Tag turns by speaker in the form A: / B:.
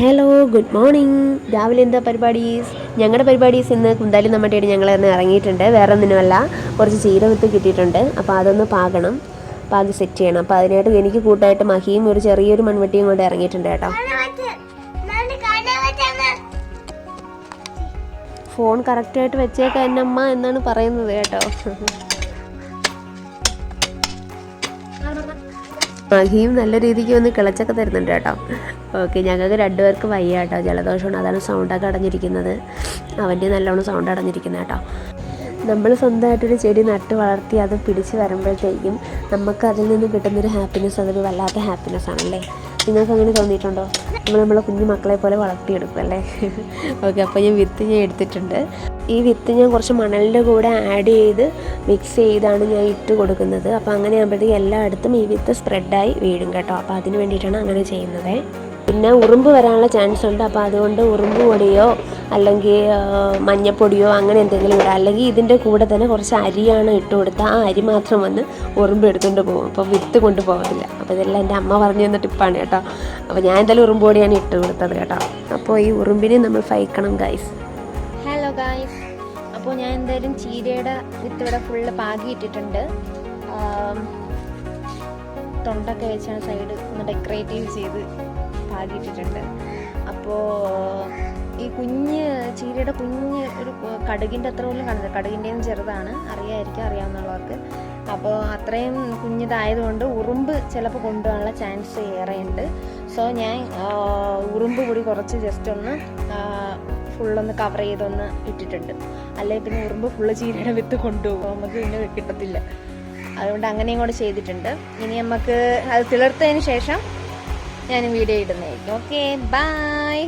A: Hello, good morning. രാവിലെ എന്താ പരിപാടീസ്? ഞങ്ങളുടെ പരിപാടീസ് ഇന്ന് കുന്താലി നമ്മട്ടേടി ഞങ്ങൾ ഇന്ന് ഇറങ്ങിയിട്ടുണ്ട്. വേറെ ഒന്നിനുമല്ല, കുറച്ച് ചീര വിത്ത് കിട്ടിയിട്ടുണ്ട്. അപ്പോൾ അതൊന്ന് പാകണം, പാകി സെറ്റ് ചെയ്യണം. അപ്പോൾ അതിനായിട്ട് എനിക്ക് കൂട്ടായിട്ട് മഹിയും ഒരു ചെറിയൊരു മൺവെട്ടിയും കൊണ്ട് ഇറങ്ങിയിട്ടുണ്ട് കേട്ടോ. ഫോൺ കറക്റ്റായിട്ട് വെച്ചേക്കാം എന്നമ്മ എന്നാണ് പറയുന്നത് കേട്ടോ. മഹിയും നല്ല രീതിക്ക് വന്ന് കിളച്ചൊക്കെ തരുന്നുണ്ട് കേട്ടോ. ഓക്കെ, ഞങ്ങൾക്ക് രണ്ടുപേർക്ക് വയ്യ കേട്ടോ, ജലദോഷമാണ്. അതാണ് സൗണ്ടൊക്കെ അടഞ്ഞിരിക്കുന്നത്. അവൻ്റെ നല്ലോണം സൗണ്ട് അടഞ്ഞിരിക്കുന്നത് കേട്ടോ. നമ്മൾ സ്വന്തമായിട്ടൊരു ചെടി നട്ട് വളർത്തി അത് പിടിച്ച് വരുമ്പോഴത്തേക്കും നമുക്ക് അതിൽ നിന്ന് കിട്ടുന്നൊരു ഹാപ്പിനെസ്, അതൊരു വല്ലാത്ത ഹാപ്പിനെസ് ആണല്ലേ. നിങ്ങൾക്ക് അങ്ങനെ തോന്നിയിട്ടുണ്ടോ? നമ്മളെ കുഞ്ഞു മക്കളെ പോലെ വളർത്തിയെടുക്കും അല്ലേ. ഓക്കെ, അപ്പോൾ ഞാൻ എടുത്തിട്ടുണ്ട്. ഈ വിത്ത് ഞാൻ കുറച്ച് മണലിൻ്റെ കൂടെ ആഡ് ചെയ്ത് മിക്സ് ചെയ്താണ് ഞാൻ ഇട്ട് കൊടുക്കുന്നത്. അപ്പോൾ അങ്ങനെ ആകുമ്പോഴത്തേക്ക് എല്ലായിടത്തും ഈ വിത്ത് സ്പ്രെഡായി വീഴും കേട്ടോ. അപ്പോൾ അതിന് വേണ്ടിയിട്ടാണ് അങ്ങനെ ചെയ്യുന്നത്. പിന്നെ ഉറുമ്പ് വരാനുള്ള ചാൻസ് ഉണ്ട്. അപ്പോൾ അതുകൊണ്ട് ഉറുമ്പ് പൊടിയോ അല്ലെങ്കിൽ മഞ്ഞപ്പൊടിയോ അങ്ങനെ എന്തെങ്കിലും ഇടാം. അല്ലെങ്കിൽ ഇതിൻ്റെ കൂടെ തന്നെ കുറച്ച് അരിയാണ് ഇട്ട് കൊടുത്താൽ ആ അരി മാത്രം വന്ന് ഉറുമ്പ് എടുത്തുകൊണ്ട് പോകും. അപ്പോൾ വിത്ത് കൊണ്ടുപോകില്ല. അപ്പോൾ ഇതെല്ലാം എൻ്റെ അമ്മ പറഞ്ഞു തന്ന ടിപ്പാണ് കേട്ടോ. അപ്പോൾ ഞാൻ എന്തായാലും ഉറുമ്പ് പൊടിയാണ് ഇട്ട് കൊടുത്തത് കേട്ടോ. അപ്പോൾ ഈ ഉറുമ്പിനെ നമ്മൾ ഫൈക്കണം ഗൈസ്.
B: ഹലോ ഗൈസ്, അപ്പോൾ ഞാൻ എന്തായാലും ചീരയുടെ വിത്ത് ഇവിടെ ഫുള്ള് പാകിയിട്ടിട്ടുണ്ട്. തൊണ്ടൊക്കെ വെച്ചാണ് സൈഡ് ഒന്ന് ഡെക്കറേറ്റീവ് ചെയ്ത് പാകിയിട്ടിട്ടുണ്ട്. അപ്പോൾ ഈ ചീരയുടെ കുഞ്ഞ് ഒരു കടുകിൻ്റെ അത്ര പോലും കാണുന്നത്, കടുകിൻ്റെയും ചെറുതാണ്, അറിയാവുന്നവർക്ക്. അപ്പോൾ അത്രയും കുഞ്ഞിതായതുകൊണ്ട് ഉറുമ്പ് ചിലപ്പോൾ കൊണ്ടുപോകാനുള്ള ചാൻസ് ഏറെയുണ്ട്. സോ ഞാൻ ഉറുമ്പ് പൊടി കുറച്ച് ജസ്റ്റ് ഒന്ന് ഫുള്ളൊന്ന് കവർ ചെയ്തൊന്ന് ഇട്ടിട്ടുണ്ട്. അല്ലെങ്കിൽ പിന്നെ ഉറുമ്പ് ഫുള്ള് ചീരയുടെ വിത്ത് കൊണ്ടുപോകും, നമുക്ക് പിന്നെ കിട്ടത്തില്ല. അതുകൊണ്ട് അങ്ങനെയും കൂടെ ചെയ്തിട്ടുണ്ട്. ഇനി നമുക്ക് അത് തിളർത്തതിന് ശേഷം ഞാൻ വീഡിയോ ഇടുന്നതായിരിക്കും. Okay, by.